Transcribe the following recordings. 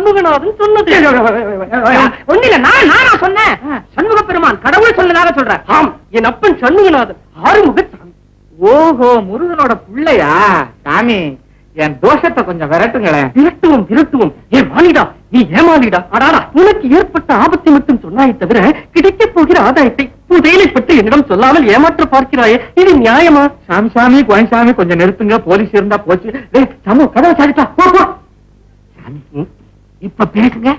சண்முகநாதன் சொன்னது. ஒன்னில நானா சொன்னேன். சண்முக பெருமான் கடவுள் சொன்னதாக சொல்ற. ஆம், என் அப்பன் சண்முகநாதன் ஆறுமுக சாமி. ஓஹோ, முருகனோட பிள்ளையா? சாமி, என் தோஷத்தை கொஞ்சம் விரட்டுங்களேன். விரட்டுவோம். ஏன் மானிடா, நீ ஏமானிடா. அடாடா, உனக்கு ஏற்பட்ட ஆபத்தை மட்டும் சொன்னாயே தவிர கிடைக்கப் போகிற ஆதாயத்தை புதையலை பற்றி என்னிடம் சொல்லாமல் ஏமாற்ற பார்க்கிறாயே, இது நியாயமா? சாமி கோயசாமி, கொஞ்சம் நிறுத்துங்க. போலீஸ் இருந்தா போச்சு. சமூக கதவை சாடிட்டா. இப்ப பேசுங்க.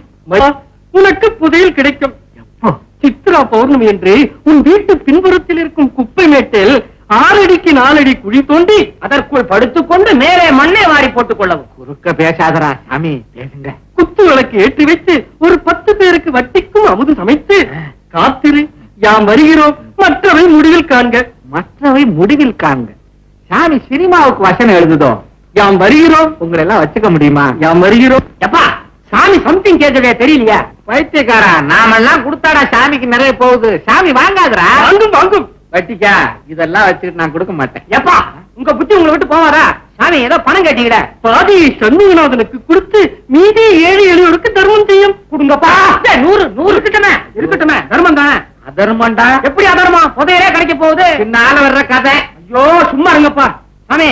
உனக்கு புதையல் கிடைக்கும். எப்போ? சித்ரா பௌர்ணமி என்று உன் வீட்டு பின்புறத்தில் இருக்கும் குப்பை மேட்டில் 6 அடிக்கு 4 அடி குழி தோண்டி அதற்குள் படுத்துக்கொண்டு மேலே மண்ணை வாரி போட்டுக் கொள்ளவும். குறுக்க பேசாதரா சாமி, பேசுங்க. குத்து விளக்கு ஏற்றி வைத்து ஒரு 10 பேருக்கு வட்டிக்கும் அமுது சமைத்து காத்திரு, யாம் வருகிறோம், மற்றவை முடிவில் காண்க. மற்றவை முடிவில் காண்க. சாமி சினிமாவுக்கு வசனம் எழுதுதோ? யாம் வருகிறோம். உங்களை எல்லாம் வச்சுக்க முடியுமா? யாம் வருகிறோம். எப்பா, சாமி சம்திங் கேட்கவே தெரியலையா? பைத்தியக்காரா, நாமெல்லாம் கொடுத்தாடா சாமிக்கு நிறைய போகுது. சாமி வாங்காதரா. வாங்கும் வாங்கும். வட்டிக்கா இதெல்லாம் வச்சுட்டு நான் கொடுக்க மாட்டேன். எப்பா, உங்க புத்தி உங்களை விட்டு போவாரா? சாமி ஏதோ பணம் கேட்டீங்கடா. பாதியை சண்முகநாதனுக்கு கொடுத்து மீதி 7 எளியோருக்கு தர்மம் செய்யும். கொடுங்கப்பா. 100 இருக்கட்டுமே. தர்மம் தானே. அதர்மண்டா? எப்படி அதர்மம்? புதையலே கிடைக்க போகுது. பின்னால வர்ற கதை. ஐயோ சும்மா இருங்கப்பா. சாமி,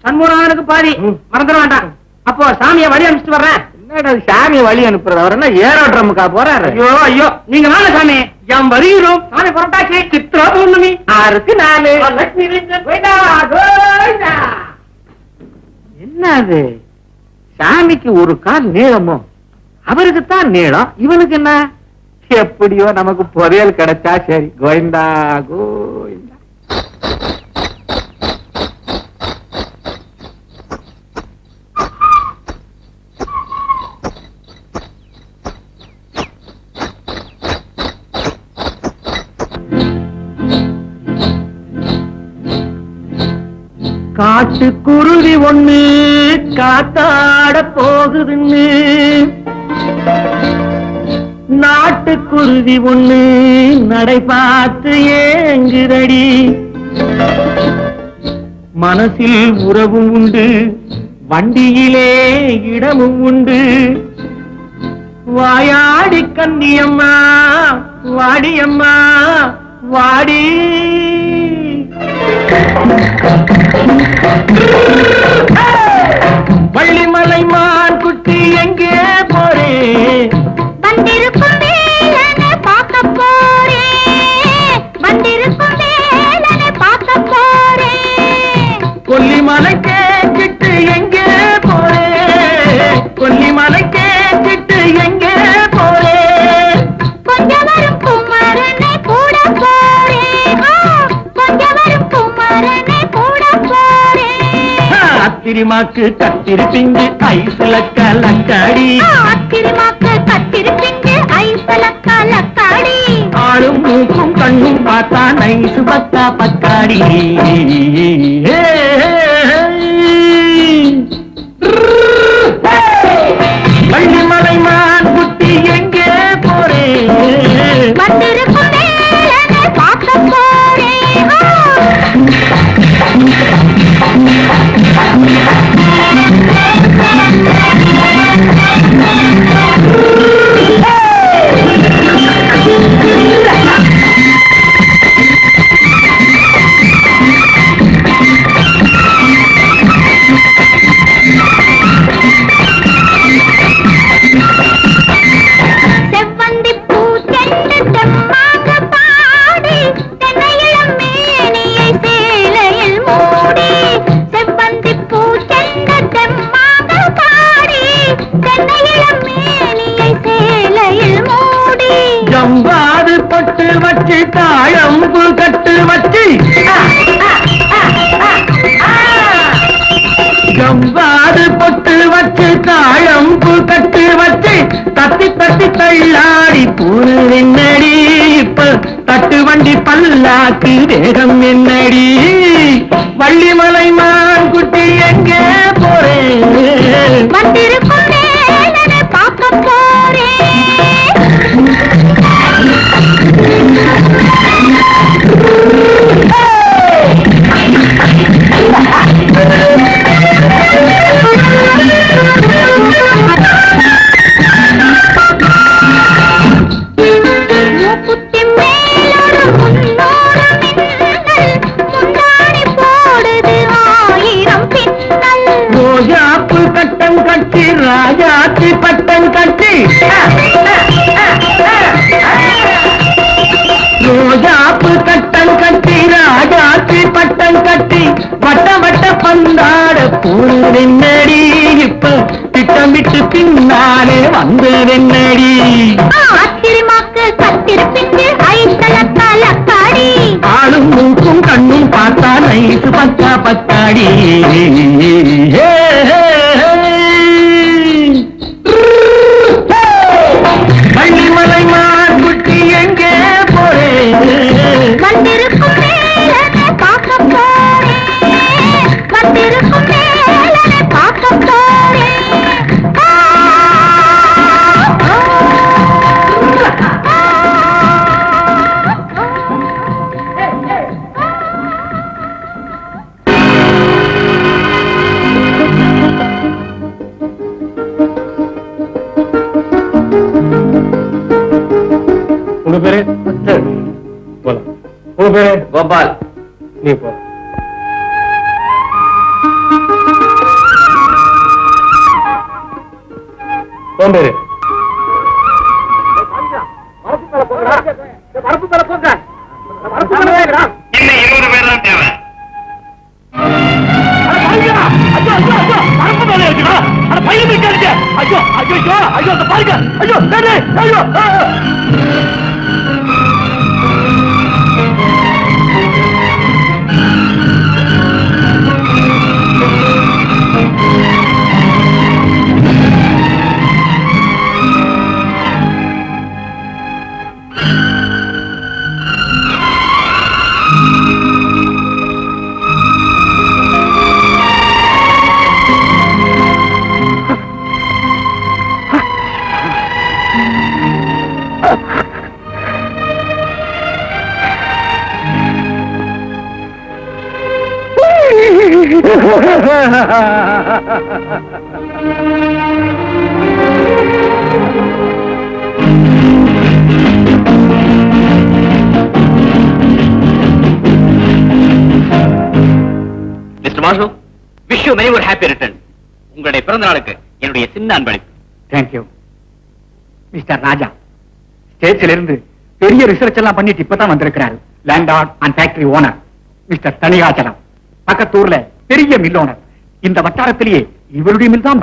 சண்முகநாதனுக்கு பாதி மறந்துட வேண்டாம். அப்போ சாமியை வழி அனுப்பிச்சுட்டு வர்றேன். என்னடா சாமியை வழி அனுப்புறது? அவர் என்ன ஏரோட்ரமுக்கா போறாரு? ஐயோ நீங்க வாங்க சாமி. யாம் வருகிறோம். சாமி புறட்டாச்சு. சித்ரா பௌர்ணமி 6க்கு 4. என்ன அது? சாமிக்கு ஒரு கால் நீளமோ? அவருக்கு தான் நீளம், இவனுக்கு என்ன? எப்படியோ நமக்கு புதையல் கிடைச்சா சரி. கோவிந்தா கோவிந்தா. காட்டுக்குருவி ஒண்ணு காத்தாட போகுதுன்னு, நாட்டுக்குருவி ஒண்ணு நடை பார்த்து ஏங்குதடி. மனசில் உறவும் உண்டு, வண்டியிலே இடமும் உண்டு. வாயாடி கன்னியம்மா வாடியம்மா வாடி. வள்ளிமலை மான் குட்டி எங்கே போறே? வந்திருக்கும் வேலனை பார்க்க போறேன். வந்திருக்கும் வேலனை பார்க்க போறேன். கொல்லிமலை கேட்டு எங்கே போறே? கொல்லிமலை கேட்டு எங்கே போறே? கொஞ்சம் வரும் குமரனை கூட போறேன். கொஞ்சம் வரும் குமரனை கூட போறேன். அத்திரிமாக்கு கத்திருப்பிங்கு ஐசுல கலக்காடி. அத்திரிமாக்கு கத்திருப்பிங்கு ஐசுல கலக்காடி. ஆளும் மூக்கும் கண்ணும் பார்த்தா நைசு பக்கா பக்காடி. வள்ளிமலை மான் குட்டி எங்கே போறே? வந்திருக்கும் வேலனை பார்க்க போறேன். செவ்வந்தி பூ செண்டு செம்மாக பாடி, தென்னையிளம் மேனியை சேலையில் மூடி. செவ்வந்தி பூ செண்டு செம்மாக பாடி, தென்னையிளம் மேனியை சேலையில் மூடி. ஜம்பாது பட்டு வச்சு தாழம்பு கட்டு வச்சு. ஜம்பாது பொட்டு வச்சு தாழம்பு கட்டு வச்சு தத்தி தத்தி தள்ளாடி பூரு என்னடி. இப்ப தட்டு வண்டி பல்லாக்கு வேகம் என்னடி. வள்ளிமலை மான் குட்டி எங்கே போறேன்? வந்திருக்கும் வேலனை பார்க்க போறேன். கட்டி ராஜாத்தி பட்டம் கட்டி ரோஜாப்பு கட்டம் கட்டி ராஜாத்தி பட்டம் கட்டி வட்ட வட்ட பந்தாட போனடி இப்ப திட்டமிட்டு பின்னாலே வந்ததென்னடி ஆத்திரமாக்கு கத்திருப்பிட்டு ஐத்தலக்காலக்காடி ஆளும் மூக்கும் கண்ணும் பார்த்தா நைட்டு பத்தா பத்தாடி பள்ளிமலை மார்குட்டி எங்கே போறேன் வந்திருக்கும் மேலனை பார்க்க போறேன் வந்திருக்கும் மேலனை பார்க்க போறேன் உங்க பேரு போலாம். உங்க பேரு கோபால். நீ போ. உன் பேரு இன்னும் 20 பேர் தான் தேவை. மிஸ்டர் மாஷு, விஷ் யூ மெனி ஒரு ஹாப்பி ரிட்டர்ன். உங்களுடைய பிறந்த நாளுக்கு என்னுடைய சின்ன அன்பளிப்பு. தேங்க்யூ மிஸ்டர் ராஜா. ஸ்டேட்ஸ்ல இருந்து பெரிய ரிசர்ச் எல்லாம் பண்ணிட்டு இப்பதான் வந்திருக்கிறாரு. Landlord and factory owner mister Thanikachalam. பக்கத்தூர்ல பெரிய மில் ஓனர். இந்த வட்டாரத்திலேயே இவருடைய மில் தான்.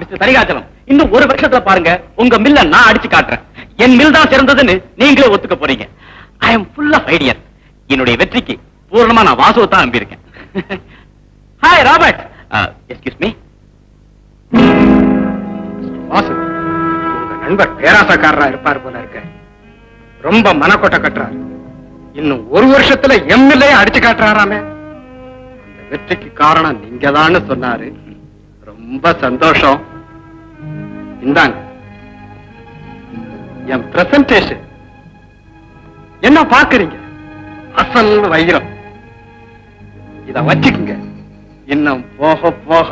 மிஸ்டர் தனிகாச்சலம், இன்னும் ஒரு வருஷத்துல பாருங்க உங்க மில்ல நான் அடிச்சு காட்டுறேன். என் மில் தான் சிறந்ததுன்னு நீங்களே ஒத்துக்க போறீங்க. I am full of idea. என்னுடைய வெற்றிக்கு பூர்ணமா நான் வாசுவை தான் நம்பியிருக்கேன். Hi Robert. Excuse me. Vasu, உங்க நண்பர் பேராசக்காரரா இருப்பார் போல இருக்க. ரொம்ப மனக்கோட்டை கட்டுறாரு. இன்னும் ஒரு வருஷத்துல எம்எல்ஏ அடிச்சு காட்டுறாராமே. அந்த வெற்றிக்கு காரணம் நீங்க தான் சொன்னாரு. ரொம்ப சந்தோஷம். இந்தாங்க என் பிரசன்டேஷன். என்ன பாக்குறீங்க? அசல் வைரம். இத வச்சுக்குங்க. இன்னும் போக போக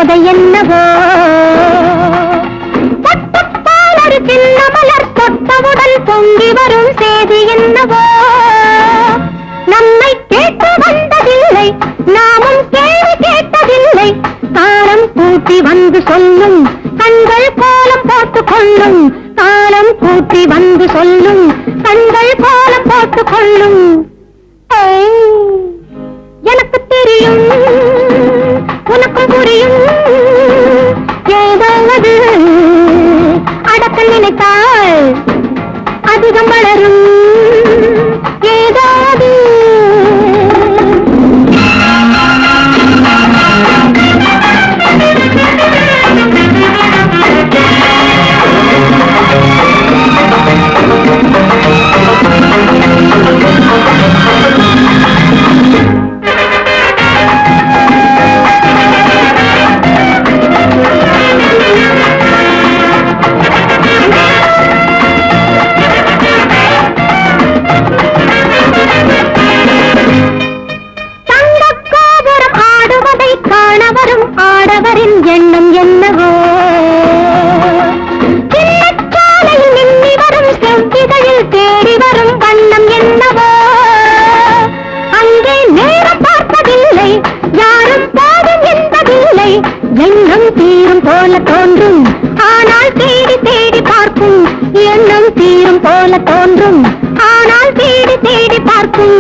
போதை என்னவோ தொட்டப்பால் ஒரு சின்ன மலர் தொட்டவுடன் பொங்கி வரும் செய்தி என்னவோ நம்மை கேட்டு வந்ததில்லை நாமும் கேள்வி கேட்டதில்லை காலம் கூட்டி வந்து சொல்லும் கண்கள் கோலம் போட்டுக் கொள்ளும் காலம் கூட்டி வந்து சொல்லும் கண்கள் கோலம் போட்டுக் கொள்ளும் எனக்கு தெரியும் உனக்கும் புரியும் ஏதாவது அடக்க நினைத்தால் அதிகம் வளரும் ஏதாவது ஆடவரின் எண்ணம் என்னவோ சின்னச்சாலையில் மின்னி வரும் செவ்விதழில் தேடி வரும் வண்ணம் என்னவோ அங்கே நேரம் பார்ப்பதில்லை யாரும் போதும் என்பதில்லை எண்ணம் தீரும் போல தோன்றும் ஆனால் தேடி தேடி பார்க்கும் எண்ணம் தீரும் போல தோன்றும் ஆனால் தேடி தேடி பார்க்கும்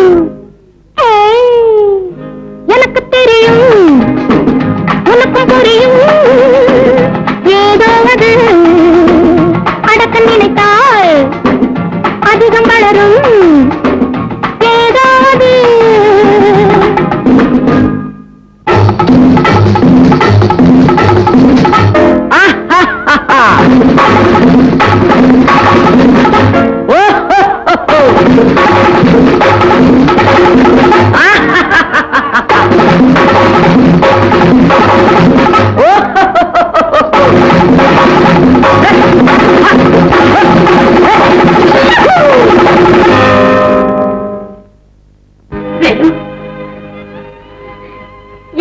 எனக்கு தெரியும் உனக்கும் புரியும் ஏதாவது அடக்க நினைத்தால் அதிகம் வளரும் ஏதாவது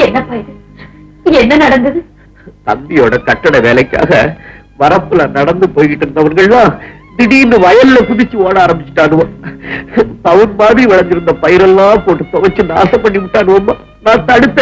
என்னப்பா இது என்ன நடந்தது? தம்பியோட கட்டட வேலைக்காக வரப்புல நடந்து போய்கிட்டு இருந்தவர்கள்லாம் திடீர்னு வயல்ல குதிச்சு ஓட ஆரம்பிச்சுட்டானுவோம். பவுன் மாதிரி விளைஞ்சிருந்த பயிரெல்லாம் போட்டு துவைச்சு நாசம் பண்ணி விட்டானுவோம். நான் தடுத்த